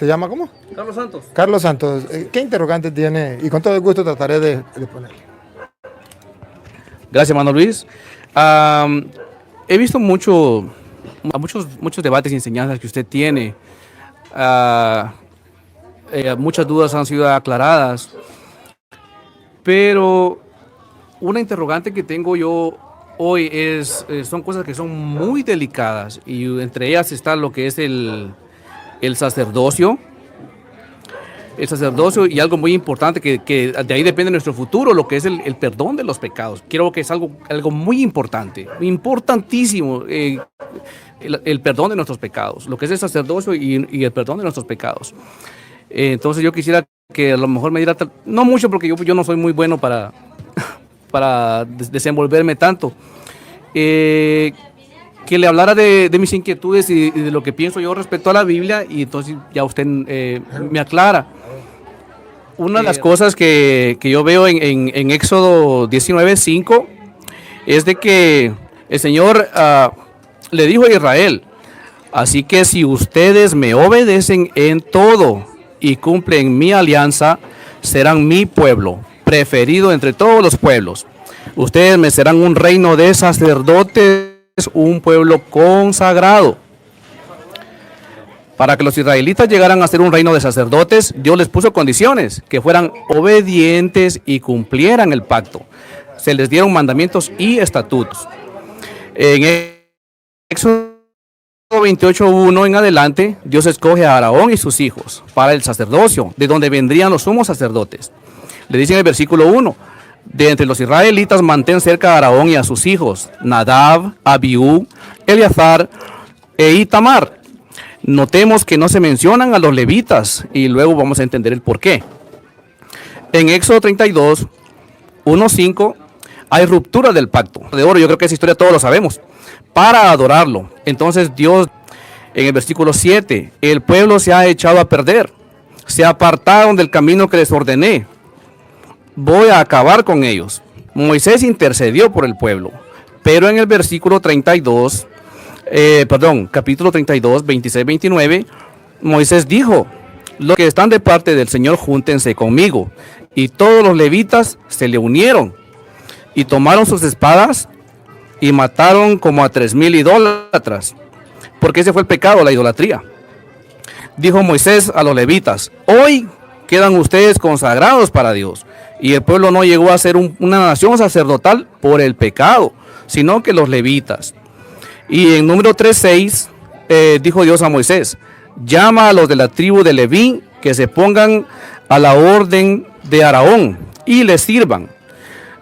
¿Te llama cómo? Carlos Santos. Carlos Santos. ¿Qué interrogante tiene? Y con todo el gusto trataré de poner. Gracias, hermano Luis. He visto muchos debates y enseñanzas que usted tiene. Muchas dudas han sido aclaradas. Pero una interrogante que tengo yo hoy son cosas que son muy delicadas. Y entre ellas está lo que es el sacerdocio. El sacerdocio y algo muy importante que de ahí depende nuestro futuro, lo que es el perdón de los pecados. Creo que es algo muy importante, importantísimo, el perdón de nuestros pecados, lo que es el sacerdocio y el perdón de nuestros pecados. Entonces yo quisiera que a lo mejor me diera, no mucho porque yo no soy muy bueno para desenvolverme tanto, que le hablara de mis inquietudes y de lo que pienso yo respecto a la Biblia, y entonces ya usted me aclara. Una de las cosas que yo veo en Éxodo 19:5 es de que el Señor le dijo a Israel: así que si ustedes me obedecen en todo y cumplen mi alianza, serán mi pueblo, preferido entre todos los pueblos. Ustedes me serán un reino de sacerdotes, un pueblo consagrado. Para que los israelitas llegaran a ser un reino de sacerdotes, Dios les puso condiciones: que fueran obedientes y cumplieran el pacto. Se les dieron mandamientos y estatutos. En Éxodo 28:1 en adelante, Dios escoge a Aarón y sus hijos para el sacerdocio, de donde vendrían los sumos sacerdotes. Le dice en el versículo 1: de entre los israelitas mantén cerca a Aarón y a sus hijos, Nadab, Abiú, Eleazar e Itamar. Notemos que no se mencionan a los levitas y luego vamos a entender el por qué. En Éxodo 32:1-5 hay ruptura del pacto de oro. Yo creo que esa historia todos lo sabemos. Para adorarlo. Entonces Dios, en el versículo 7, el pueblo se ha echado a perder. Se apartaron del camino que les ordené. Voy a acabar con ellos. Moisés intercedió por el pueblo. Pero en el versículo 32, capítulo 32, 26-29, Moisés dijo: los que están de parte del Señor, júntense conmigo. Y todos los levitas se le unieron y tomaron sus espadas y mataron como a 3,000 idólatras, porque ese fue el pecado, la idolatría. Dijo Moisés a los levitas: hoy quedan ustedes consagrados para Dios. Y el pueblo no llegó a ser una nación sacerdotal por el pecado, sino que los levitas. Y en número 3:6 dijo Dios a Moisés: llama a los de la tribu de Leví que se pongan a la orden de Aarón y les sirvan.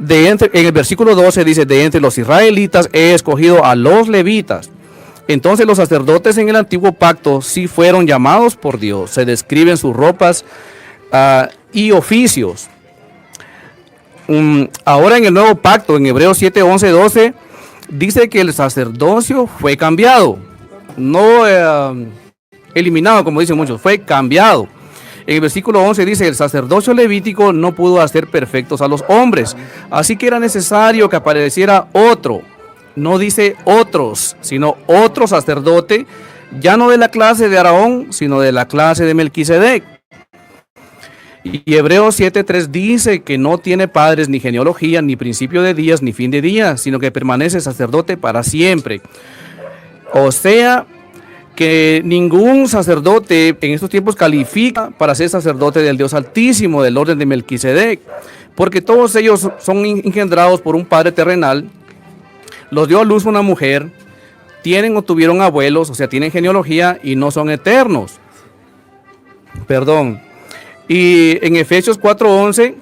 En el versículo 12 dice: de entre los israelitas he escogido a los levitas. Entonces los sacerdotes en el antiguo pacto sí fueron llamados por Dios. Se describen sus ropas y oficios. Ahora en el nuevo pacto, en Hebreos 7, 11, 12, dice que el sacerdocio fue cambiado. No eliminado, como dicen muchos, fue cambiado. En el versículo 11 dice: el sacerdocio levítico no pudo hacer perfectos a los hombres, así que era necesario que apareciera otro. No dice otros, sino otro sacerdote, ya no de la clase de Aarón, sino de la clase de Melquisedec. Y Hebreos 7:3 dice que no tiene padres, ni genealogía, ni principio de días, ni fin de días, sino que permanece sacerdote para siempre. O sea, que ningún sacerdote en estos tiempos califica para ser sacerdote del Dios Altísimo, del orden de Melquisedec, porque todos ellos son engendrados por un padre terrenal, los dio a luz una mujer, tienen o tuvieron abuelos, o sea, tienen genealogía y no son eternos. Y en Efesios 4:11,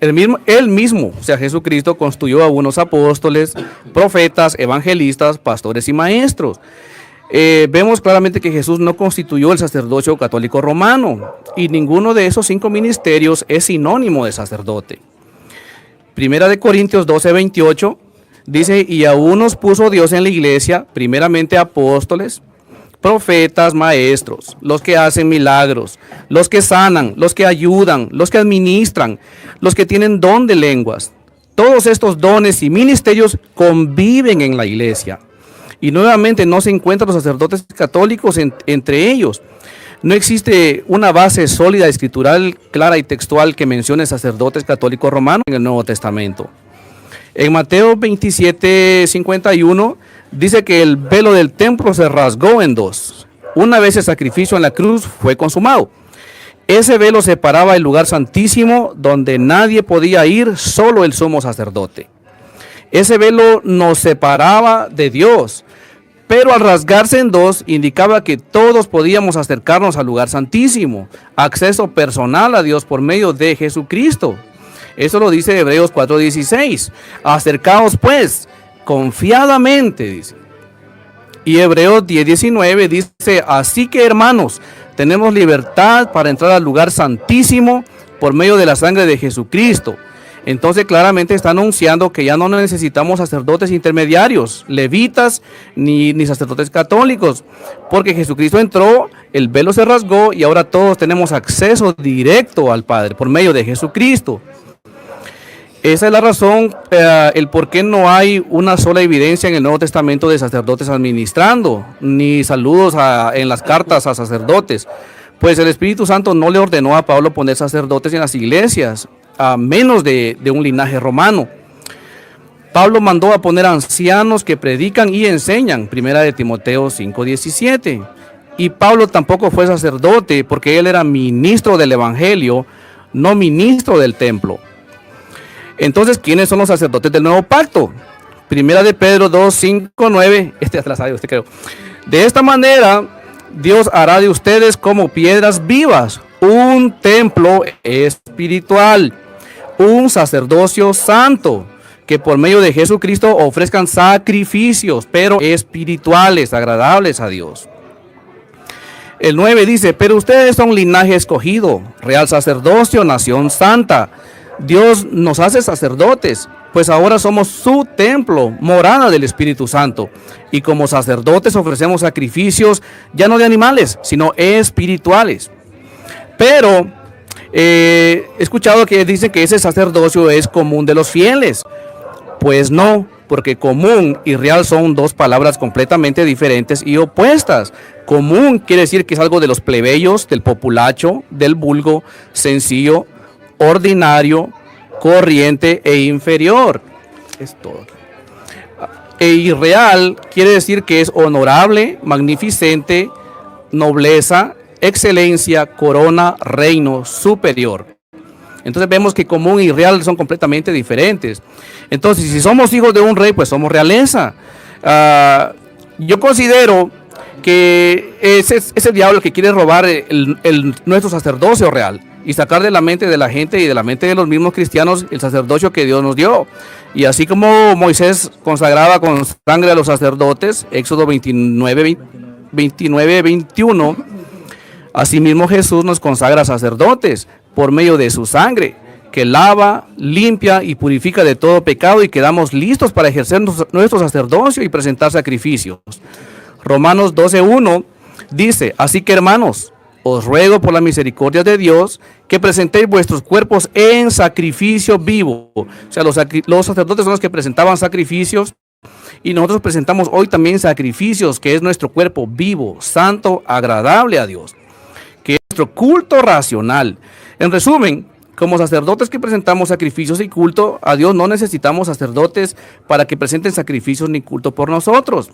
él mismo, o sea, Jesucristo, constituyó a unos apóstoles, profetas, evangelistas, pastores y maestros. Vemos claramente que Jesús no constituyó el sacerdocio católico romano, y ninguno de esos 5 ministerios es sinónimo de sacerdote. Primera de Corintios 12:28 dice: y a unos puso Dios en la iglesia, primeramente apóstoles, profetas, maestros, los que hacen milagros, los que sanan, los que ayudan, los que administran, los que tienen don de lenguas. Todos estos dones y ministerios conviven en la iglesia. Y nuevamente no se encuentran los sacerdotes católicos entre ellos. No existe una base sólida escritural, clara y textual que mencione sacerdotes católicos romanos en el Nuevo Testamento. En Mateo 27:51 dice que el velo del templo se rasgó en dos. Una vez el sacrificio en la cruz fue consumado. Ese velo separaba el lugar santísimo donde nadie podía ir, solo el sumo sacerdote. Ese velo nos separaba de Dios, pero al rasgarse en dos indicaba que todos podíamos acercarnos al lugar santísimo, acceso personal a Dios por medio de Jesucristo. Eso lo dice Hebreos 4:16. Acercaos pues confiadamente, dice. Y Hebreos 10:19 dice, así que hermanos, tenemos libertad para entrar al lugar santísimo por medio de la sangre de Jesucristo. Entonces claramente está anunciando que ya no necesitamos sacerdotes intermediarios, levitas, ni sacerdotes católicos, porque Jesucristo entró, el velo se rasgó y ahora todos tenemos acceso directo al Padre por medio de Jesucristo. Esa es la razón, el por qué no hay una sola evidencia en el Nuevo Testamento de sacerdotes administrando, ni saludos en las cartas a sacerdotes. Pues el Espíritu Santo no le ordenó a Pablo poner sacerdotes en las iglesias, a menos de un linaje romano. Pablo mandó a poner ancianos que predican y enseñan, primera de Timoteo 5:17. Y Pablo tampoco fue sacerdote porque él era ministro del Evangelio, no ministro del templo. Entonces, ¿quiénes son los sacerdotes del nuevo pacto? Primera de Pedro 2:5-9. Ya la sabe usted, creo. De esta manera, Dios hará de ustedes como piedras vivas, un templo espiritual, un sacerdocio santo, que por medio de Jesucristo ofrezcan sacrificios, pero espirituales, agradables a Dios. El 9 dice, pero ustedes son linaje escogido, real sacerdocio, nación santa. Dios nos hace sacerdotes, pues ahora somos su templo, morada del Espíritu Santo. Y como sacerdotes ofrecemos sacrificios, ya no de animales, sino espirituales. Pero he escuchado que dicen que ese sacerdocio es común de los fieles. Pues no, porque común y real son dos palabras completamente diferentes y opuestas. Común quiere decir que es algo de los plebeyos, del populacho, del vulgo, sencillo, ordinario, corriente e inferior. Es todo. E irreal quiere decir que es honorable, magnificente, nobleza, excelencia, corona, reino, superior. Entonces vemos que común y real son completamente diferentes. Entonces, si somos hijos de un rey, pues somos realeza. Yo considero que ese diablo que quiere robar nuestro sacerdocio real y sacar de la mente de la gente y de la mente de los mismos cristianos el sacerdocio que Dios nos dio. Y así como Moisés consagraba con sangre a los sacerdotes, Éxodo 29-21, asimismo Jesús nos consagra sacerdotes por medio de su sangre, que lava, limpia y purifica de todo pecado, y quedamos listos para ejercer nuestro sacerdocio y presentar sacrificios. Romanos 12:1 dice, así que hermanos, os ruego por la misericordia de Dios que presentéis vuestros cuerpos en sacrificio vivo. O sea, los sacerdotes son los que presentaban sacrificios, y nosotros presentamos hoy también sacrificios, que es nuestro cuerpo vivo, santo, agradable a Dios, que es nuestro culto racional. En resumen, como sacerdotes que presentamos sacrificios y culto a Dios, no necesitamos sacerdotes para que presenten sacrificios ni culto por nosotros.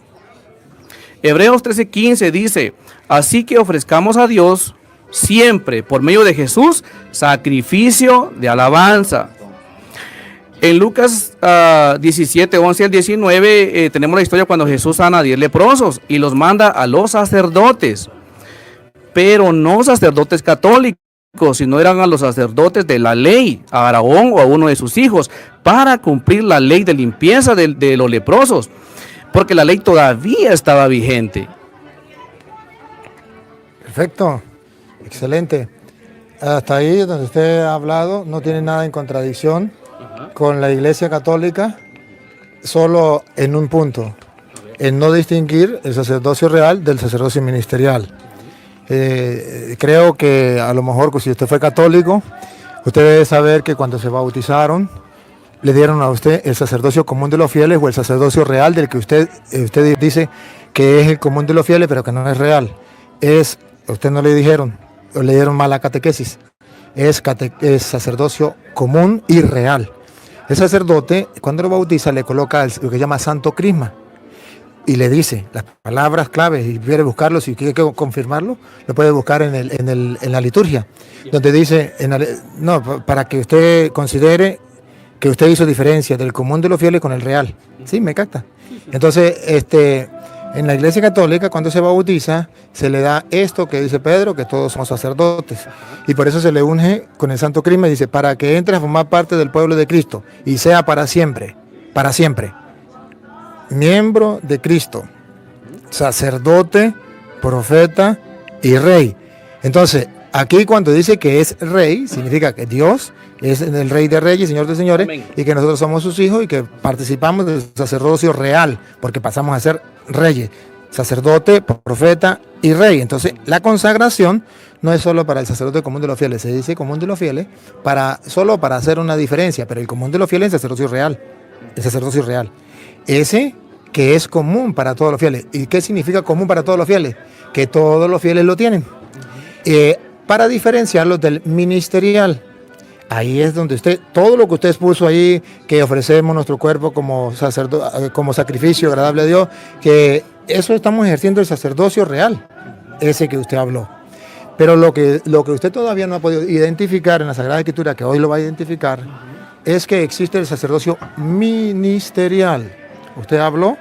Hebreos 13:15 dice, así que ofrezcamos a Dios siempre, por medio de Jesús, sacrificio de alabanza. En Lucas 17:11-19 tenemos la historia cuando Jesús sana a 10 leprosos y los manda a los sacerdotes, pero no sacerdotes católicos, sino eran a los sacerdotes de la ley, a Aarón o a uno de sus hijos, para cumplir la ley de limpieza de los leprosos, porque la ley todavía estaba vigente. Perfecto, excelente. Hasta ahí donde usted ha hablado no tiene nada en contradicción con la Iglesia Católica, solo en un punto, en no distinguir el sacerdocio real del sacerdocio ministerial. Creo que a lo mejor si usted fue católico, usted debe saber que cuando se bautizaron, le dieron a usted el sacerdocio común de los fieles o el sacerdocio real del que usted dice que es el común de los fieles, pero que no es real. Es usted no le dijeron, o le dieron mala catequesis. Es sacerdocio común y real. El sacerdote, cuando lo bautiza, le coloca lo que llama santo crisma y le dice las palabras claves, y quiere buscarlo, si quiere confirmarlo, lo puede buscar en la liturgia, donde dice, para que usted considere que usted hizo diferencia del común de los fieles con el real. ¿Sí? ¿Me capta? Entonces, en la Iglesia Católica, cuando se bautiza, se le da esto que dice Pedro, que todos somos sacerdotes. Y por eso se le unge con el Santo Crisma y dice, para que entre a formar parte del pueblo de Cristo y sea para siempre, miembro de Cristo, sacerdote, profeta y rey. Entonces, aquí cuando dice que es rey, significa que Dios es el Rey de Reyes, Señor de Señores, amén, y que nosotros somos sus hijos y que participamos del sacerdocio real, porque pasamos a ser reyes, sacerdote, profeta y rey. Entonces, la consagración no es solo para el sacerdote común de los fieles, se dice común de los fieles solo para hacer una diferencia, pero el común de los fieles es el sacerdocio real. Ese que es común para todos los fieles. ¿Y qué significa común para todos los fieles? Que todos los fieles lo tienen. Para diferenciarlos del ministerial. Ahí es donde todo lo que usted expuso ahí, que ofrecemos nuestro cuerpo como sacrificio agradable a Dios, que eso estamos ejerciendo el sacerdocio real, ese que usted habló. Pero lo que usted todavía no ha podido identificar en la Sagrada Escritura, que hoy lo va a identificar, es que existe el sacerdocio ministerial. Usted habló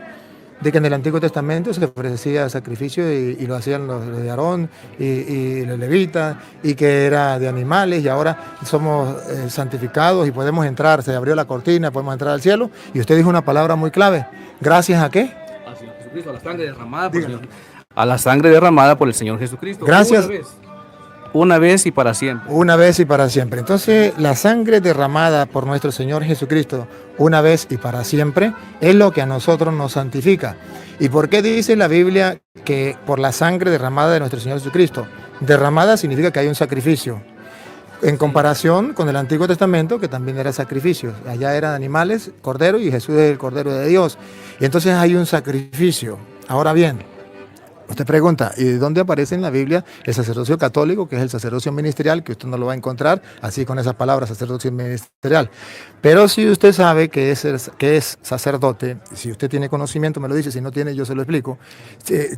de que en el Antiguo Testamento se ofrecía sacrificio y lo hacían los de Aarón y los levitas, y que era de animales, y ahora somos santificados y podemos entrar, se abrió la cortina, podemos entrar al cielo, y usted dijo una palabra muy clave, ¿gracias a qué? A Jesucristo, a la sangre derramada por el Señor. A la sangre derramada por el Señor Jesucristo. Gracias. Una vez y para siempre. Una vez y para siempre. Entonces, la sangre derramada por nuestro Señor Jesucristo, una vez y para siempre, es lo que a nosotros nos santifica. ¿Y por qué dice la Biblia que por la sangre derramada de nuestro Señor Jesucristo? Derramada significa que hay un sacrificio. En comparación con el Antiguo Testamento, que también era sacrificio. Allá eran animales, cordero, y Jesús es el Cordero de Dios. Y entonces hay un sacrificio. Ahora bien, usted pregunta, ¿y dónde aparece en la Biblia el sacerdocio católico, que es el sacerdocio ministerial, que usted no lo va a encontrar así con esas palabras, sacerdocio ministerial? Pero si usted sabe que es sacerdote, si usted tiene conocimiento, me lo dice, si no tiene, yo se lo explico,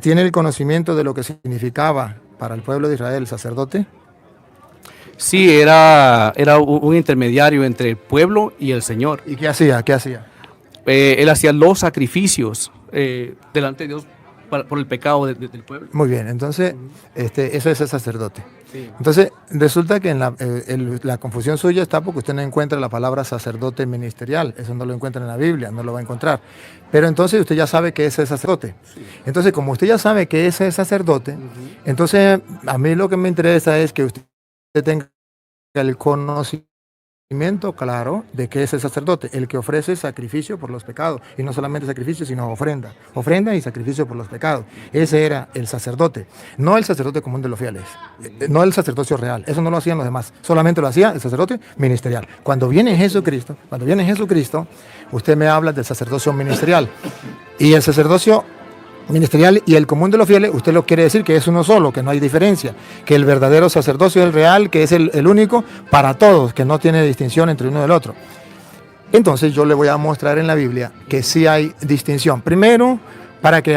¿tiene el conocimiento de lo que significaba para el pueblo de Israel el sacerdote? Sí, era un intermediario entre el pueblo y el Señor. ¿Y qué hacía? Él hacía los sacrificios delante de Dios por el pecado del pueblo. Muy bien, entonces eso es el sacerdote. Sí. Entonces resulta que en la confusión suya está porque usted no encuentra la palabra sacerdote ministerial, eso no lo encuentra en la Biblia, no lo va a encontrar. Pero entonces usted ya sabe que ese es sacerdote. Sí. Entonces, como usted ya sabe que ese es sacerdote, entonces a mí lo que me interesa es que usted tenga el conocimiento claro de que es el sacerdote, el que ofrece sacrificio por los pecados, y no solamente sacrificio, sino ofrenda y sacrificio por los pecados. Ese era el sacerdote, no el sacerdote común de los fieles, no el sacerdocio real, eso no lo hacían los demás, solamente lo hacía el sacerdote ministerial. Cuando viene Jesucristo, usted me habla del sacerdocio ministerial, y el sacerdocio ministerial y el común de los fieles, usted lo quiere decir que es uno solo, que no hay diferencia, que el verdadero sacerdocio es el real, que es el único para todos, que no tiene distinción entre uno y el otro. Entonces yo le voy a mostrar en la Biblia que sí hay distinción. Primero, para que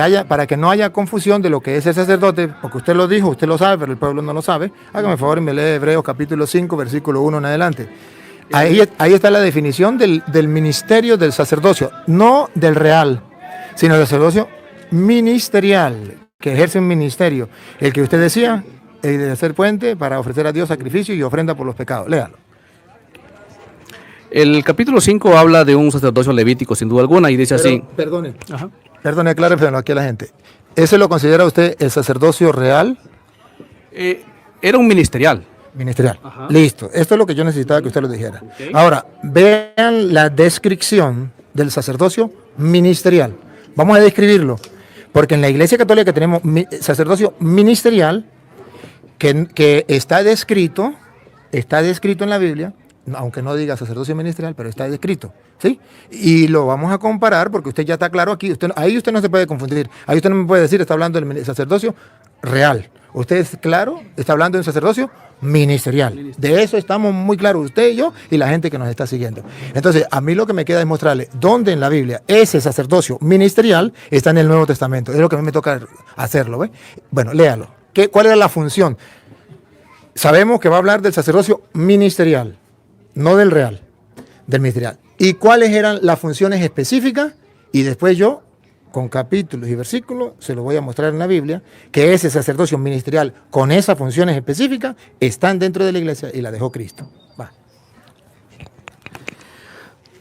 no haya confusión de lo que es el sacerdote, porque usted lo dijo, usted lo sabe, pero el pueblo no lo sabe. Hágame el favor y me lee Hebreos capítulo 5, versículo 1 en adelante. Ahí está la definición del ministerio del sacerdocio, no del real, sino del sacerdocio ministerial, que ejerce un ministerio, el que usted decía, el de hacer puente para ofrecer a Dios sacrificio y ofrenda por los pecados. Léalo. El capítulo 5 habla de un sacerdocio levítico, sin duda alguna, y dice así. Perdone, aclárelo aquí a la gente. ¿Ese lo considera usted el sacerdocio real? Era un ministerial. Ministerial. Ajá. Listo. Esto es lo que yo necesitaba que usted lo dijera. Okay. Ahora, vean la descripción del sacerdocio ministerial. Vamos a describirlo. Porque en la Iglesia Católica tenemos sacerdocio ministerial que está descrito en la Biblia aunque no diga sacerdocio ministerial, pero está descrito, ¿sí? Y lo vamos a comparar porque usted ya está claro aquí, ahí usted no se puede confundir, ahí usted no me puede decir, está hablando del sacerdocio real, usted es claro, está hablando de un sacerdocio ministerial, de eso estamos muy claros, usted y yo y la gente que nos está siguiendo. Entonces, a mí lo que me queda es mostrarle dónde en la Biblia ese sacerdocio ministerial está en el Nuevo Testamento, es lo que a mí me toca hacerlo, ¿ve? Bueno, léalo. ¿Cuál era la función? Sabemos que va a hablar del sacerdocio ministerial, no del real, del ministerial. ¿Y cuáles eran las funciones específicas? Y después yo, con capítulos y versículos, se lo voy a mostrar en la Biblia, que ese sacerdocio ministerial con esas funciones específicas están dentro de la iglesia y la dejó Cristo. Va.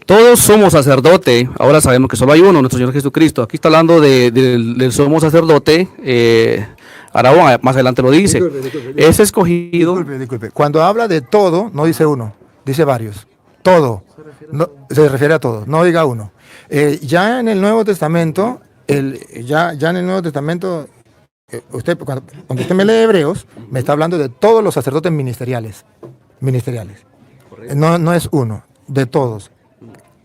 Todos somos sacerdote, ahora sabemos que solo hay uno, nuestro Señor Jesucristo. Aquí está hablando del sumo sacerdote, Aarón, más adelante lo dice. Disculpe. Es escogido. Disculpe. Cuando habla de todo, no dice uno, dice varios. Todo. Se refiere a todo, no diga uno. Ya en el Nuevo Testamento, ya en el Nuevo Testamento, cuando usted me lee Hebreos, me está hablando de todos los sacerdotes ministeriales. No es uno, de todos.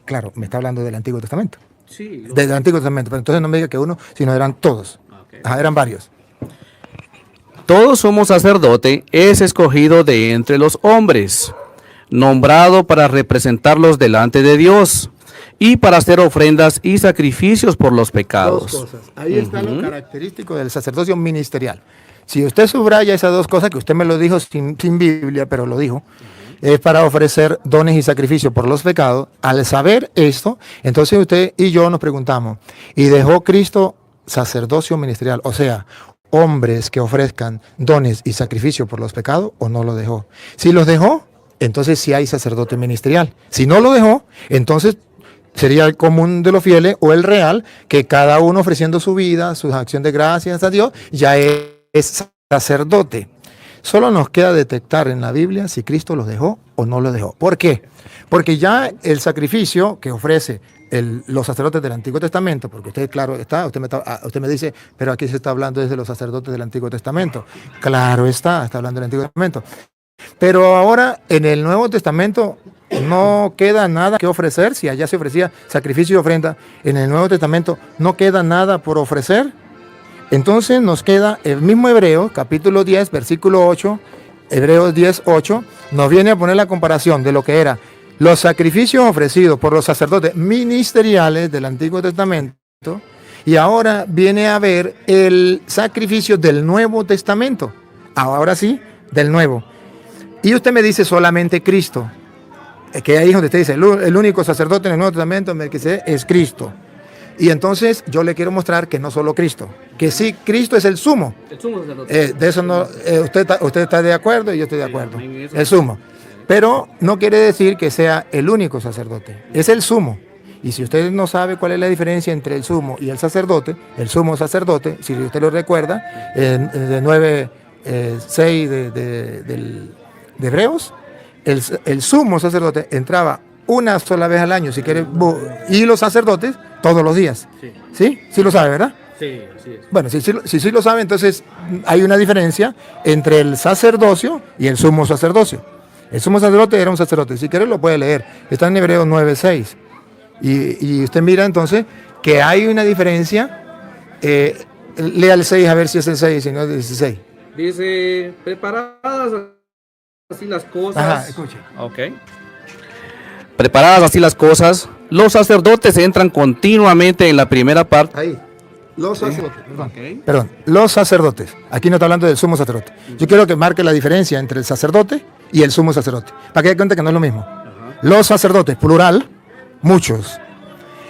Claro, me está hablando del Antiguo Testamento. Sí. Del Antiguo Testamento, pero entonces no me diga que uno, sino eran todos. Okay. Ajá, eran varios. Todos somos sacerdote, es escogido de entre los hombres, nombrado para representarlos delante de Dios y para hacer ofrendas y sacrificios por los pecados. Dos cosas. Ahí está lo característico del sacerdocio ministerial. Si usted subraya esas dos cosas, que usted me lo dijo sin Biblia, pero lo dijo, es para ofrecer dones y sacrificios por los pecados. Al saber esto, entonces usted y yo nos preguntamos, ¿y dejó Cristo sacerdocio ministerial? O sea, hombres que ofrezcan dones y sacrificios por los pecados, ¿o no lo dejó? Si los dejó, entonces sí hay sacerdote ministerial. Si no lo dejó, entonces sería el común de los fieles o el real, que cada uno ofreciendo su vida, su acción de gracias a Dios, ya es sacerdote. Solo nos queda detectar en la Biblia si Cristo los dejó o no los dejó. ¿Por qué? Porque ya el sacrificio que ofrece los sacerdotes del Antiguo Testamento, porque usted, claro está, usted me dice, pero aquí se está hablando desde los sacerdotes del Antiguo Testamento. Claro está hablando del Antiguo Testamento. Pero ahora en el Nuevo Testamento no queda nada que ofrecer. Si allá se ofrecía sacrificio y ofrenda, en el Nuevo Testamento no queda nada por ofrecer. Entonces nos queda el mismo Hebreos, capítulo 10, versículo 8, Hebreos 10, 8, nos viene a poner la comparación de lo que era los sacrificios ofrecidos por los sacerdotes ministeriales del Antiguo Testamento, y ahora viene a ver el sacrificio del Nuevo Testamento. Ahora sí, del Nuevo. Y usted me dice solamente Cristo, que ahí es donde usted dice, el único sacerdote en el Nuevo Testamento Melquisedec es Cristo. Y entonces yo le quiero mostrar que no solo Cristo, que sí, Cristo es el sumo. El sumo sacerdote. De eso no, usted está de acuerdo y yo estoy de acuerdo. El sumo. Pero no quiere decir que sea el único sacerdote, es el sumo. Y si usted no sabe cuál es la diferencia entre el sumo y el sumo sacerdote, si usted lo recuerda, de 9:6 de Hebreos, el sumo sacerdote entraba una sola vez al año, si quiere, y los sacerdotes todos los días. ¿Sí? ¿Sí lo sabe, verdad? Sí, así es. Bueno, si lo sabe, entonces hay una diferencia entre el sacerdocio y el sumo sacerdocio. El sumo sacerdote era un sacerdote, si quiere lo puede leer, está en Hebreos 9:6. Y usted mira entonces que hay una diferencia, lea el 6 a ver si es el 6, si no es el 16. Dice, preparadas así las cosas. Ajá, escuche. Ok. Preparadas así las cosas, los sacerdotes entran continuamente en la primera parte. Ahí, los sacerdotes, perdón, los sacerdotes. Aquí no está hablando del sumo sacerdote. Yo quiero que marque la diferencia entre el sacerdote y el sumo sacerdote, para que dé cuenta que no es lo mismo. Los sacerdotes, plural, muchos,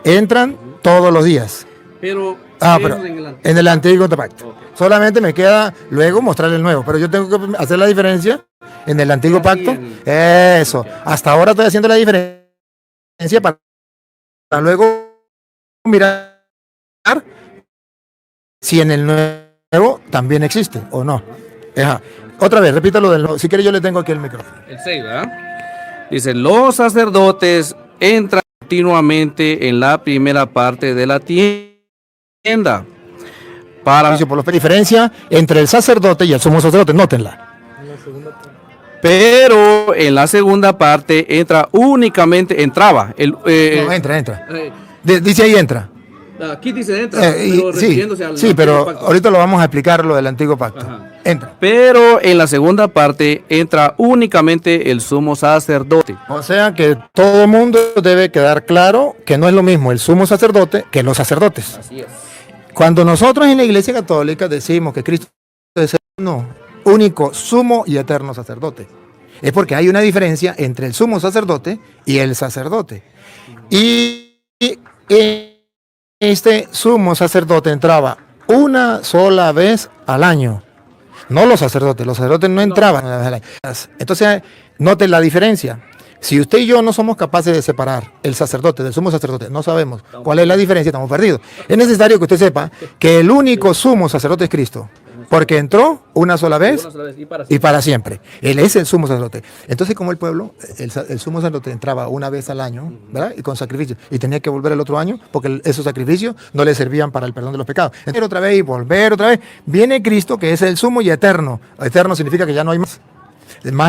entran todos los días. Pero en el Antiguo Pacto. Okay. Solamente me queda luego mostrarle el Nuevo, pero yo tengo que hacer la diferencia en el Antiguo Pacto. Eso. Okay. Hasta ahora estoy haciendo la diferencia para luego mirar si en el Nuevo también existe o no. Ajá. Otra vez, repítalo del Nuevo. Si quiere yo le tengo aquí el micrófono. El 6, ¿verdad? Dice, los sacerdotes entran continuamente en la primera parte de la tienda. Por la diferencia entre el sacerdote y el sumo sacerdote, nótenla. Pero en la segunda parte entraba. No, entra. Dice ahí entra. Aquí dice entra, pero sí, refiriéndose al sí, pero pacto. ahorita lo vamos a explicar lo del antiguo pacto. Ajá. Entra. Pero en la segunda parte entra únicamente el sumo sacerdote. O sea que todo mundo debe quedar claro que no es lo mismo el sumo sacerdote que los sacerdotes. Así es. Cuando nosotros en la Iglesia Católica decimos que Cristo es el único sumo y eterno sacerdote, es porque hay una diferencia entre el sumo sacerdote y el sacerdote. Y este sumo sacerdote entraba una sola vez al año. No los sacerdotes no entraban una vez al año. Entonces, noten la diferencia. Si usted y yo no somos capaces de separar el sacerdote del sumo sacerdote, no sabemos cuál es la diferencia, estamos perdidos. Es necesario que usted sepa que el único sumo sacerdote es Cristo, porque entró una sola vez y para siempre. Él es el sumo sacerdote. Entonces, como el pueblo, el sumo sacerdote entraba una vez al año, ¿verdad? Y con sacrificio, y tenía que volver el otro año, porque esos sacrificios no le servían para el perdón de los pecados. Entonces, otra vez y volver otra vez. Viene Cristo, que es el sumo y eterno. Eterno significa que ya no hay más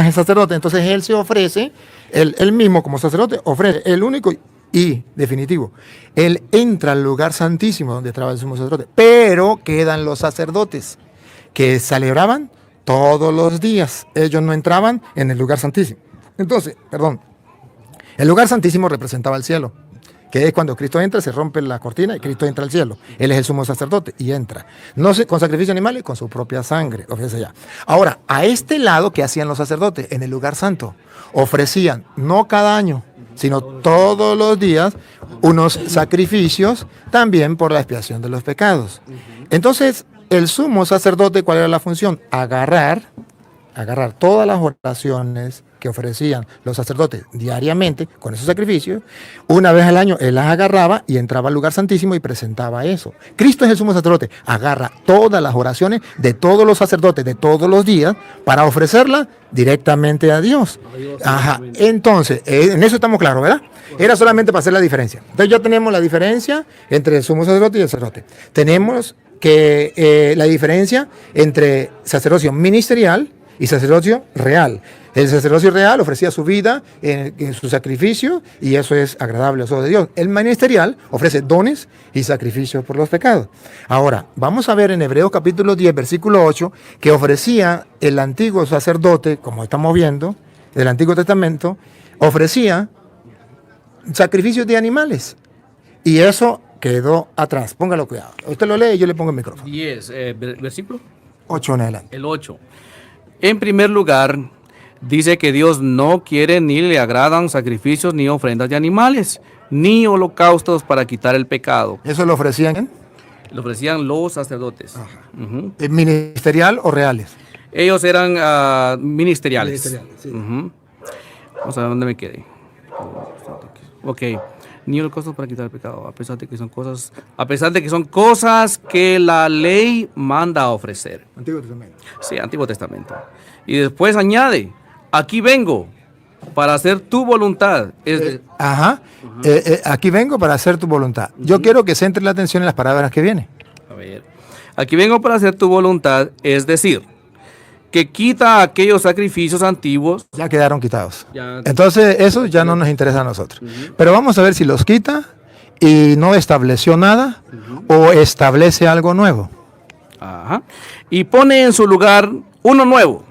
el sacerdote. Entonces, él se ofrece, él mismo como sacerdote, ofrece el único y definitivo. Él entra al lugar santísimo donde estaba el sumo sacerdote, pero quedan los sacerdotes que celebraban todos los días. Ellos no entraban en el lugar santísimo. Entonces, el lugar santísimo representaba el cielo, que es cuando Cristo entra, se rompe la cortina y Cristo entra al cielo. Él es el sumo sacerdote y entra. No sé, con sacrificio animal y con su propia sangre, ofrece ya. Ahora, a este lado, ¿qué hacían los sacerdotes? En el lugar santo, ofrecían, no cada año, sino todos los días, unos sacrificios también por la expiación de los pecados. Entonces, el sumo sacerdote, ¿cuál era la función? Agarrar todas las oraciones que ofrecían los sacerdotes diariamente con esos sacrificios. Una vez al año él las agarraba y entraba al lugar santísimo y presentaba eso. Cristo es el sumo sacerdote, agarra todas las oraciones de todos los sacerdotes de todos los días para ofrecerlas directamente a Dios. Ajá. Entonces, en eso estamos claros, ¿verdad? Era solamente para hacer la diferencia. Entonces ya tenemos la diferencia entre el sumo sacerdote y el sacerdote. Tenemos que la diferencia entre sacerdocio ministerial y sacerdocio real. El sacerdocio real ofrecía su vida en su sacrificio y eso es agradable a los ojos de Dios. El ministerial ofrece dones y sacrificios por los pecados. Ahora, vamos a ver en Hebreos capítulo 10, versículo 8, que ofrecía el antiguo sacerdote, como estamos viendo, del Antiguo Testamento, ofrecía sacrificios de animales. Y eso quedó atrás. Póngalo cuidado. Usted lo lee y yo le pongo el micrófono. 10, versículo 8 en adelante. El 8. En primer lugar, dice que Dios no quiere ni le agradan sacrificios ni ofrendas de animales, ni holocaustos para quitar el pecado. ¿Eso lo ofrecían? Lo ofrecían los sacerdotes. ¿Ministerial o reales? Ellos eran ministeriales. Sí. Vamos a ver dónde me quedé. Ok. Ni holocaustos para quitar el pecado, a pesar de que son cosas que la ley manda a ofrecer. Antiguo Testamento. Sí, Antiguo Testamento. Y después añade, aquí vengo para hacer tu voluntad. Aquí vengo para hacer tu voluntad. Yo quiero que centre la atención en las palabras que vienen. A ver. Aquí vengo para hacer tu voluntad, es decir, que quita aquellos sacrificios antiguos. Ya quedaron quitados. Entonces, eso ya no nos interesa a nosotros. Pero vamos a ver si los quita y no estableció nada o establece algo nuevo. Ajá. Y pone en su lugar uno nuevo.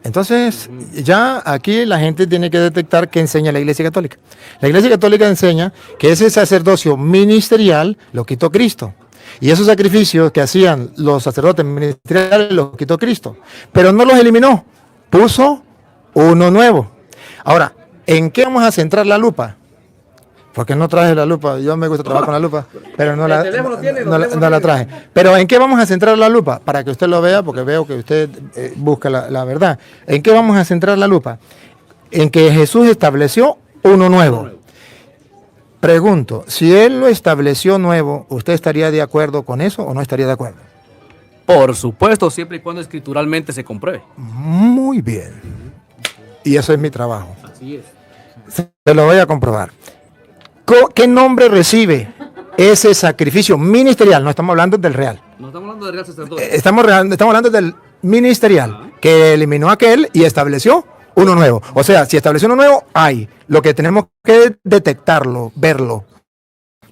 Entonces, ya aquí la gente tiene que detectar qué enseña la Iglesia Católica. La Iglesia Católica enseña que ese sacerdocio ministerial lo quitó Cristo. Y esos sacrificios que hacían los sacerdotes ministeriales los quitó Cristo. Pero no los eliminó. Puso uno nuevo. Ahora, ¿en qué vamos a centrar la lupa? Porque no traje la lupa. Yo me gusta trabajar con la lupa, pero no la traje. Pero ¿en qué vamos a centrar la lupa? Para que usted lo vea, porque veo que usted busca la verdad. ¿En qué vamos a centrar la lupa? En que Jesús estableció uno nuevo. Pregunto, si Él lo estableció nuevo, ¿usted estaría de acuerdo con eso o no estaría de acuerdo? Por supuesto, siempre y cuando escrituralmente se compruebe. Muy bien. Y eso es mi trabajo. Así es. Se lo voy a comprobar. ¿Qué nombre recibe ese sacrificio ministerial? No estamos hablando del real. No estamos hablando del real sacerdote. Estamos hablando del ministerial. que eliminó aquel y estableció uno nuevo. O sea, si estableció uno nuevo, hay. Lo que tenemos que detectarlo, verlo.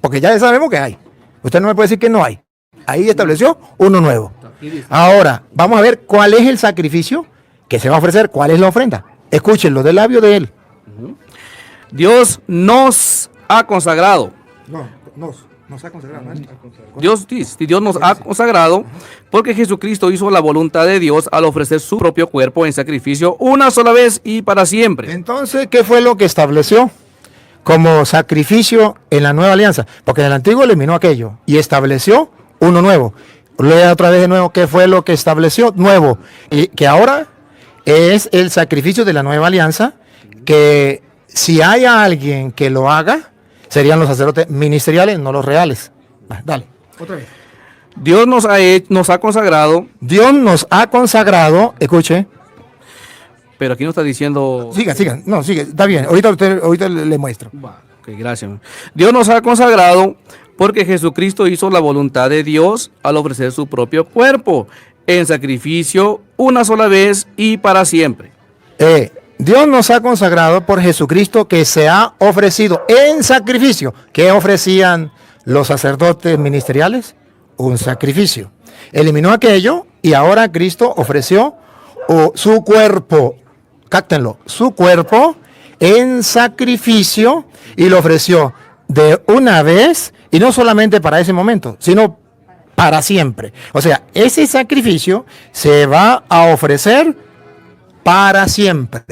Porque ya sabemos que hay. Usted no me puede decir que no hay. Ahí estableció uno nuevo. Ahora, vamos a ver cuál es el sacrificio que se va a ofrecer, cuál es la ofrenda. Escúchenlo del labio de él. Dios nos ha consagrado. Nos ha consagrado. Dios nos ha consagrado porque Jesucristo hizo la voluntad de Dios al ofrecer su propio cuerpo en sacrificio una sola vez y para siempre. Entonces, ¿qué fue lo que estableció como sacrificio en la nueva alianza? Porque en el antiguo eliminó aquello y estableció uno nuevo. Lea otra vez de nuevo qué fue lo que estableció nuevo. Y que ahora es el sacrificio de la nueva alianza, que si hay alguien que lo haga, serían los sacerdotes ministeriales, no los reales. Dale, otra vez. Dios nos ha consagrado. Dios nos ha consagrado, escuche. Pero aquí no está diciendo... Siga, no, sigue, está bien, ahorita le muestro. Ok, gracias. Dios nos ha consagrado porque Jesucristo hizo la voluntad de Dios al ofrecer su propio cuerpo en sacrificio una sola vez y para siempre. Dios nos ha consagrado por Jesucristo, que se ha ofrecido en sacrificio. ¿Qué ofrecían los sacerdotes ministeriales? Un sacrificio. Eliminó aquello y ahora Cristo ofreció su cuerpo, cáctenlo, su cuerpo en sacrificio, y lo ofreció de una vez, y no solamente para ese momento, sino para siempre. O sea, ese sacrificio se va a ofrecer para siempre,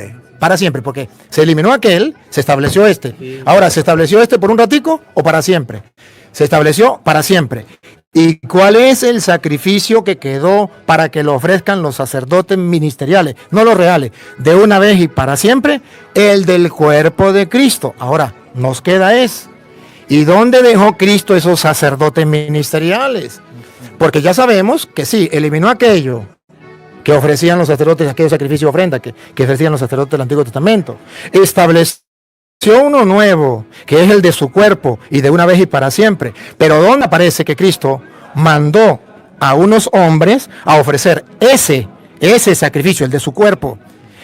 porque se eliminó aquel, se estableció este. Ahora, ¿se estableció este por un ratico o para siempre? Se estableció para siempre. ¿Y cuál es el sacrificio que quedó para que lo ofrezcan los sacerdotes ministeriales? No los reales, de una vez y para siempre, el del cuerpo de Cristo. Ahora, nos queda ¿y dónde dejó Cristo esos sacerdotes ministeriales? Porque ya sabemos que sí, eliminó aquello que ofrecían los sacerdotes, aquellos sacrificios y ofrendas que ofrecían los sacerdotes del Antiguo Testamento. Estableció uno nuevo, que es el de su cuerpo, y de una vez y para siempre. Pero ¿dónde aparece que Cristo mandó a unos hombres a ofrecer ese sacrificio, el de su cuerpo,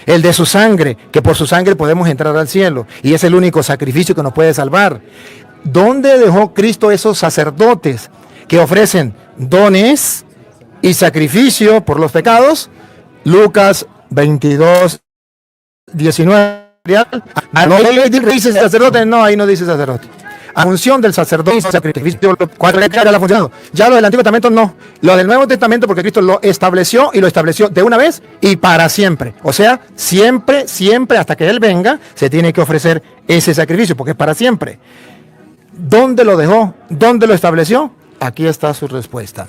el de su sangre, que por su sangre podemos entrar al cielo, y es el único sacrificio que nos puede salvar? ¿Dónde dejó Cristo esos sacerdotes que ofrecen dones y sacrificio por los pecados? Lucas 22, 19. No dice sacerdote, no, ahí no dice sacerdote. La función del sacerdote, sacrificio, la función. Ya lo del Antiguo Testamento no. Lo del Nuevo Testamento, porque Cristo lo estableció, y lo estableció de una vez y para siempre. O sea, siempre, hasta que Él venga, se tiene que ofrecer ese sacrificio, porque es para siempre. ¿Dónde lo dejó? ¿Dónde lo estableció? Aquí está su respuesta.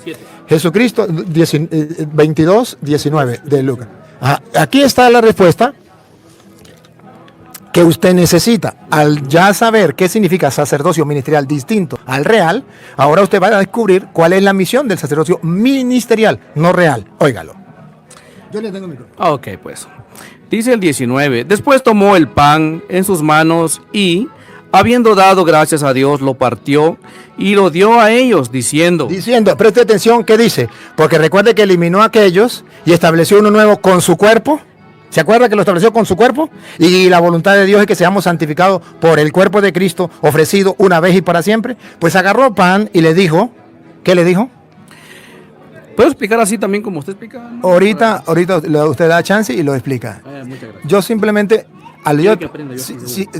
Jesucristo 22, 19 de Lucas. Aquí está la respuesta que usted necesita. Al ya saber qué significa sacerdocio ministerial distinto al real, ahora usted va a descubrir cuál es la misión del sacerdocio ministerial, no real. Óigalo. Yo le tengo micrófono. Ok, pues. Dice el 19. Después tomó el pan en sus manos y, habiendo dado gracias a Dios, lo partió y lo dio a ellos, diciendo, preste atención, ¿qué dice? Porque recuerde que eliminó a aquellos y estableció uno nuevo con su cuerpo. ¿Se acuerda que lo estableció con su cuerpo? Y la voluntad de Dios es que seamos santificados por el cuerpo de Cristo, ofrecido una vez y para siempre. Pues agarró pan y le dijo, ¿qué le dijo? ¿Puedo explicar así también como usted explica? Ahorita usted da chance y lo explica. Muchas gracias. Yo simplemente...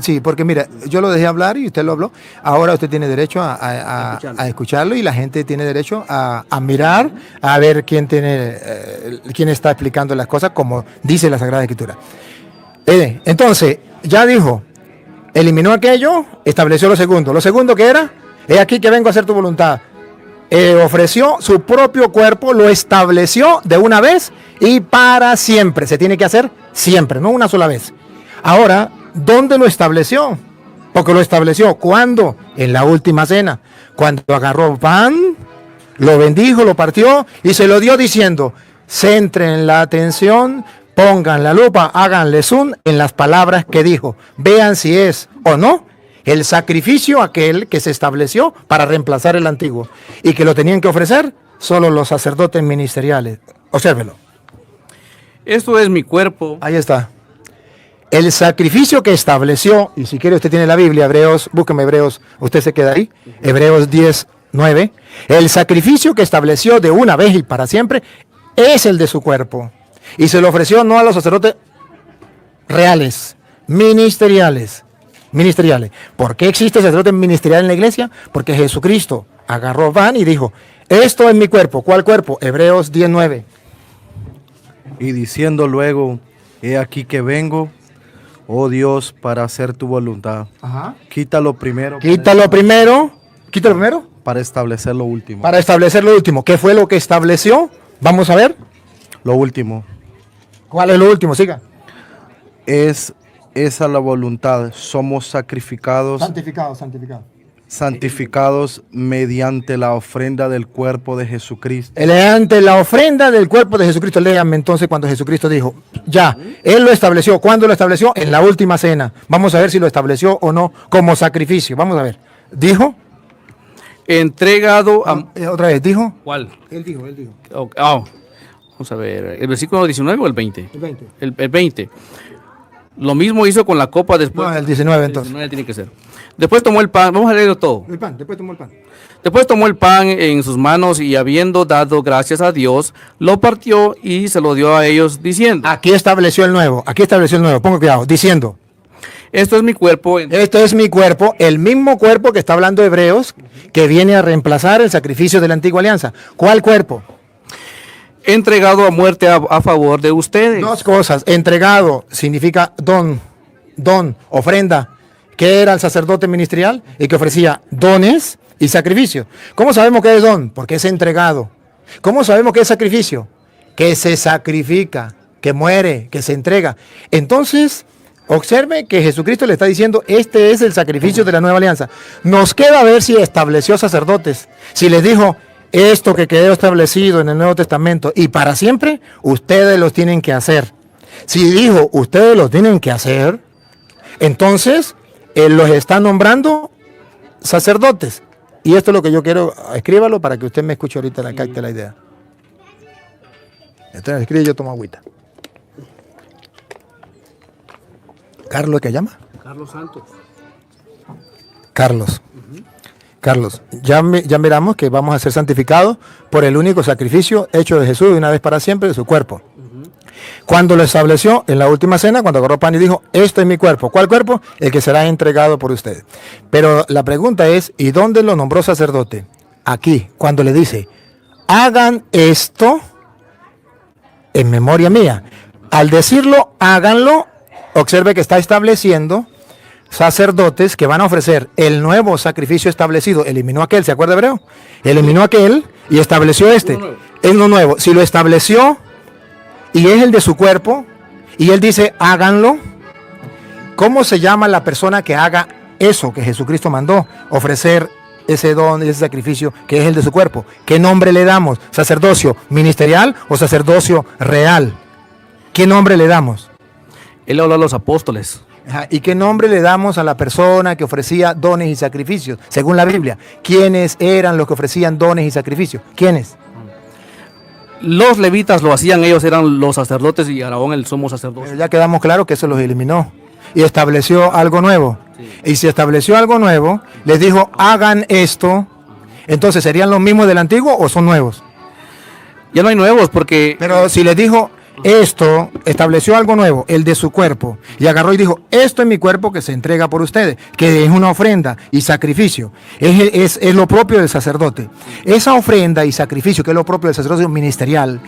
Sí, porque mira, yo lo dejé hablar y usted lo habló. Ahora usted tiene derecho a escucharlo, y la gente tiene derecho a mirar, a ver quién está explicando las cosas como dice la Sagrada Escritura. Entonces, ya dijo, eliminó aquello, estableció lo segundo. Lo segundo, ¿qué era? He aquí que vengo a hacer tu voluntad. Ofreció su propio cuerpo, lo estableció de una vez y para siempre. Se tiene que hacer siempre, no una sola vez. Ahora, ¿dónde lo estableció? Porque lo estableció, ¿cuándo? En la última cena, cuando agarró pan, lo bendijo, lo partió y se lo dio diciendo, centren la atención, pongan la lupa, háganle zoom en las palabras que dijo, vean si es o no el sacrificio aquel que se estableció para reemplazar el antiguo, y que lo tenían que ofrecer solo los sacerdotes ministeriales. Obsérvelo. Esto es mi cuerpo. Ahí está. El sacrificio que estableció, y si quiere usted tiene la Biblia, Hebreos, búsqueme Hebreos, usted se queda ahí, Hebreos 10:9. El sacrificio que estableció de una vez y para siempre es el de su cuerpo. Y se lo ofreció no a los sacerdotes reales, ministeriales. ¿Por qué existe el sacerdote ministerial en la iglesia? Porque Jesucristo agarró pan y dijo, esto es mi cuerpo. ¿Cuál cuerpo? Hebreos 10:9. Y diciendo luego, he aquí que vengo, oh Dios, para hacer tu voluntad. Ajá. Quítalo primero. Quítalo primero. Para establecer lo último. Para establecer lo último. ¿Qué fue lo que estableció? Vamos a ver. Lo último. ¿Cuál es lo último? Siga. Es esa la voluntad. Somos sacrificados, santificados mediante la ofrenda del cuerpo de Jesucristo. Ante la ofrenda del cuerpo de Jesucristo. Léanme entonces cuando Jesucristo dijo, ya, Él lo estableció. ¿Cuándo lo estableció? En la última cena. Vamos a ver si lo estableció o no como sacrificio. Vamos a ver. Dijo. Entregado a... Otra vez, dijo. ¿Cuál? Él dijo. Vamos a ver, ¿el versículo 19 o el 20? El 20. El 20. Lo mismo hizo con la copa después. No, el 19 entonces. El 19 tiene que ser. Después tomó el pan, vamos a leerlo todo. El pan, después tomó el pan. Después tomó el pan en sus manos y habiendo dado gracias a Dios, lo partió y se lo dio a ellos diciendo. Aquí estableció el nuevo. Pongo cuidado, diciendo. Esto es mi cuerpo. Esto es mi cuerpo, el mismo cuerpo que está hablando Hebreos, que viene a reemplazar el sacrificio de la antigua alianza. ¿Cuál cuerpo? Entregado a muerte a favor de ustedes. Dos cosas. Entregado significa don, ofrenda, que era el sacerdote ministerial y que ofrecía dones y sacrificios. ¿Cómo sabemos que es don? Porque es entregado. ¿Cómo sabemos que es sacrificio? Que se sacrifica, que muere, que se entrega. Entonces, observe que Jesucristo le está diciendo, este es el sacrificio de la nueva alianza. Nos queda ver si estableció sacerdotes, si les dijo, esto que quedó establecido en el Nuevo Testamento y para siempre, ustedes los tienen que hacer. Si dijo, ustedes los tienen que hacer, entonces Él los está nombrando sacerdotes. Y esto es lo que yo quiero, escríbalo para que usted me escuche ahorita, la capte la idea. Entonces escribe y yo tomo agüita. ¿Carlos qué llama? Carlos Santos. Carlos, ya miramos que vamos a ser santificados por el único sacrificio hecho de Jesús de una vez para siempre de su cuerpo. Cuando lo estableció en la última cena, cuando agarró pan y dijo, esto es mi cuerpo. ¿Cuál cuerpo? El que será entregado por ustedes. Pero la pregunta es, ¿y dónde lo nombró sacerdote? Aquí, cuando le dice, hagan esto en memoria mía. Al decirlo, háganlo, observe que está estableciendo sacerdotes que van a ofrecer el nuevo sacrificio establecido. Eliminó aquel, ¿se acuerda Hebreo? Eliminó aquel y estableció este. Es lo nuevo. Si lo estableció y es el de su cuerpo y él dice háganlo, ¿cómo se llama la persona que haga eso que Jesucristo mandó? Ofrecer ese don y ese sacrificio que es el de su cuerpo. ¿Qué nombre le damos? ¿Sacerdocio ministerial o sacerdocio real? ¿Qué nombre le damos? Él habló a los apóstoles. ¿Y qué nombre le damos a la persona que ofrecía dones y sacrificios? Según la Biblia, ¿quiénes eran los que ofrecían dones y sacrificios? ¿Quiénes? Los levitas lo hacían, ellos eran los sacerdotes y Aarón el sumo sacerdote. Pero ya quedamos claros que eso los eliminó y estableció algo nuevo. Sí. Y si estableció algo nuevo, les dijo, hagan esto. Entonces, ¿serían los mismos del antiguo o son nuevos? Ya no hay nuevos porque... Pero si les dijo... Esto estableció algo nuevo, el de su cuerpo, y agarró y dijo, esto es mi cuerpo que se entrega por ustedes, que es una ofrenda y sacrificio, es lo propio del sacerdote. Esa ofrenda y sacrificio que es lo propio del sacerdote ministerial.